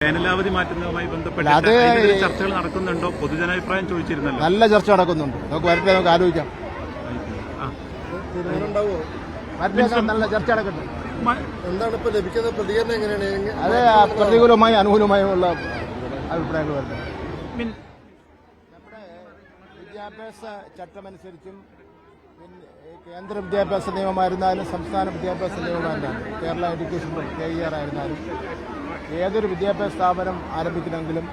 വേനലാവധി മാറ്റുന്നതുമായി ബന്ധപ്പെട്ട് ചർച്ചകൾ നടക്കുന്നുണ്ടോ? പൊതുജനാഭിപ്രായം ചോദിച്ചിരുന്നല്ലോ. നല്ല ചർച്ച നടക്കുന്നുണ്ട്. നമുക്ക് വരട്ടെ, നമുക്ക് ആലോചിക്കാം. നല്ല ചർച്ച നടക്കുന്നുണ്ട്. എന്താണ് ഇപ്പൊ ലഭിക്കുന്ന പ്രതികരണം? എങ്ങനെയാണ്? അതെ, പ്രതികൂലമായി അനുകൂലമായുള്ള അഭിപ്രായങ്ങൾ വരുന്നത്. നമ്മുടെ വിദ്യാഭ്യാസ ചട്ടമനുസരിച്ചും കേന്ദ്ര വിദ്യാഭ്യാസ നിയമമായിരുന്നാലും സംസ്ഥാന വിദ്യാഭ്യാസ നിയമമായിരുന്നാലും കേരള എഡ്യൂക്കേഷൻ KER ആയിരുന്നാലും ഏതൊരു വിദ്യാഭ്യാസ സ്ഥാപനം ആരംഭിക്കണമെങ്കിലും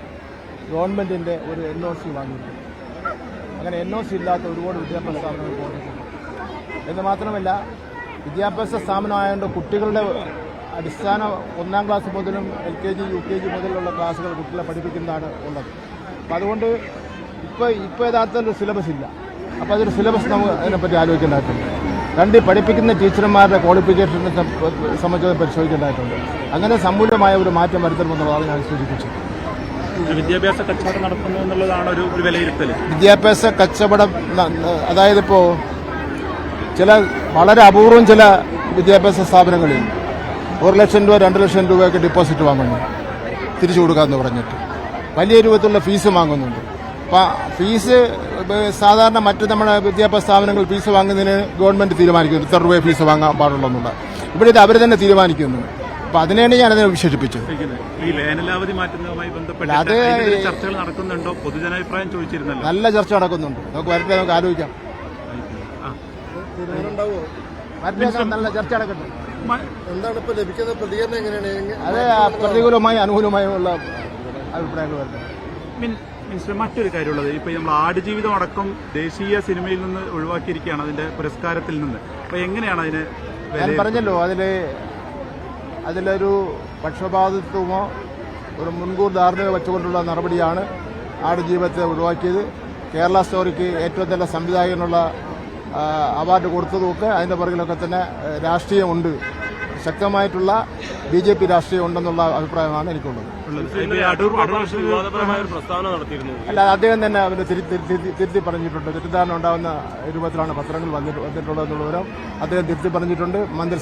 ഗവൺമെന്റിന്റെ ഒരു NOC വാങ്ങിയിട്ടുണ്ട്. അങ്ങനെ NOC ഇല്ലാത്ത ഒരുപാട് വിദ്യാഭ്യാസ സ്ഥാപനങ്ങൾ പോയിട്ടുണ്ട്. എന്ന് മാത്രമല്ല, വിദ്യാഭ്യാസ സ്ഥാപനമായതുകൊണ്ട് കുട്ടികളുടെ അടിസ്ഥാന 1-ാം ക്ലാസ് മുതലും LKG UKG മുതലുള്ള ക്ലാസ്സുകൾ കുട്ടികളെ പഠിപ്പിക്കുന്നതാണ് ഉള്ളത്. അപ്പം അതുകൊണ്ട് ഇപ്പോൾ യഥാർത്ഥത്തിൽ ഒരു സിലബസ് ഇല്ല. അപ്പോൾ അതൊരു സിലബസ് നമുക്ക് അതിനെപ്പറ്റി ആലോചിക്കേണ്ടതായിട്ടുണ്ട്. രണ്ട്, പഠിപ്പിക്കുന്ന ടീച്ചർമാരുടെ ക്വാളിഫിക്കേഷനെ സംബന്ധിച്ച് പരിശോധിക്കേണ്ടതായിട്ടുണ്ട്. അങ്ങനെ സമൂലമായ ഒരു മാറ്റം വരുത്തണമെന്നുള്ളതാണ് ഞാൻ സൂചിപ്പിച്ചത്. വിദ്യാഭ്യാസ കച്ചവടം നടത്തുന്നു എന്നുള്ളതാണ് ഒരു വിലയിരുത്തൽ. വിദ്യാഭ്യാസ കച്ചവടം, അതായത് ഇപ്പോൾ ചില വളരെ അപൂർവം ചില വിദ്യാഭ്യാസ സ്ഥാപനങ്ങളിൽ 1 ലക്ഷം രൂപ 2 ലക്ഷം രൂപയൊക്കെ ഡിപ്പോസിറ്റ് വാങ്ങുന്നു, തിരിച്ചു കൊടുക്കാമെന്ന് പറഞ്ഞിട്ട് വലിയ രൂപത്തിലുള്ള ഫീസ് വാങ്ങുന്നുണ്ട്. അപ്പം ഫീസ് സാധാരണ മറ്റ് നമ്മുടെ വിദ്യാഭ്യാസ സ്ഥാപനങ്ങൾ ഫീസ് വാങ്ങുന്നതിന് ഗവൺമെന്റ് തീരുമാനിക്കുന്നു ഇത്ര രൂപ ഫീസ് വാങ്ങാൻ പാടുള്ളൂന്നുള്ള. ഇവിടെ ഇത് അവർ തന്നെ തീരുമാനിക്കുന്നു. അപ്പം അതിനെയാണ് ഞാനതിനെ വിശേഷിപ്പിച്ചത്. ഈ വേനലാവധി മാറ്റുന്നതുമായി ബന്ധപ്പെട്ട് ചർച്ചകൾ നടക്കുന്നുണ്ടോ? പൊതുജനാഭിപ്രായം ചോദിച്ചിരുന്നല്ലോ. നല്ല ചർച്ച നടക്കുന്നുണ്ട്. നമുക്ക് വരട്ടെ, നമുക്ക് ആലോചിക്കാം. നല്ല ചർച്ച നടക്കുന്നുണ്ട്. എന്താണ് ഇപ്പൊ ലഭിക്കുന്ന പ്രതികരണം? എങ്ങനെയാണ്? അതെ, പ്രതികൂലമായി അനുകൂലമായുള്ള അഭിപ്രായങ്ങൾ വരുന്നത്. മറ്റൊരു കാര്യമുള്ളത്, ഇപ്പൊ നമ്മൾ ആടുജീവിതം അടക്കം ദേശീയ സിനിമയിൽ നിന്ന് ഒഴിവാക്കിയിരിക്കുകയാണ് അതിന്റെ പുരസ്കാരത്തിൽ നിന്ന്. അപ്പൊ എങ്ങനെയാണ് അതിന്? ഞാൻ പറഞ്ഞല്ലോ, അതിലൊരു പക്ഷപാതിത്വമോ ഒരു മുൻകൂർ ധാരണയോ വെച്ചുകൊണ്ടുള്ള നടപടിയാണ് ആടുജീവിതത്തെ ഒഴിവാക്കിയത്. കേരള സ്റ്റോറിക്ക് ഏറ്റവും നല്ല സംവിധായകനുള്ള അവാർഡ് കൊടുത്തതുമൊക്കെ അതിന്റെ പുറകിലൊക്കെ തന്നെ രാഷ്ട്രീയമുണ്ട്, ശക്തമായിട്ടുള്ള BJP രാഷ്ട്രീയം ഉണ്ടെന്നുള്ള അഭിപ്രായമാണ് എനിക്കുള്ളത്. അല്ല, അദ്ദേഹം തന്നെ അവന് തിരുത്തി പറഞ്ഞിട്ടുണ്ട്. തെറ്റിദ്ധാരണ ഉണ്ടാകുന്ന രൂപത്തിലാണ് പത്രങ്ങൾ വന്നിട്ടുള്ളതെന്നുള്ള വിവരം അദ്ദേഹം തിരുത്തി പറഞ്ഞിട്ടുണ്ട്. മന്ത്രി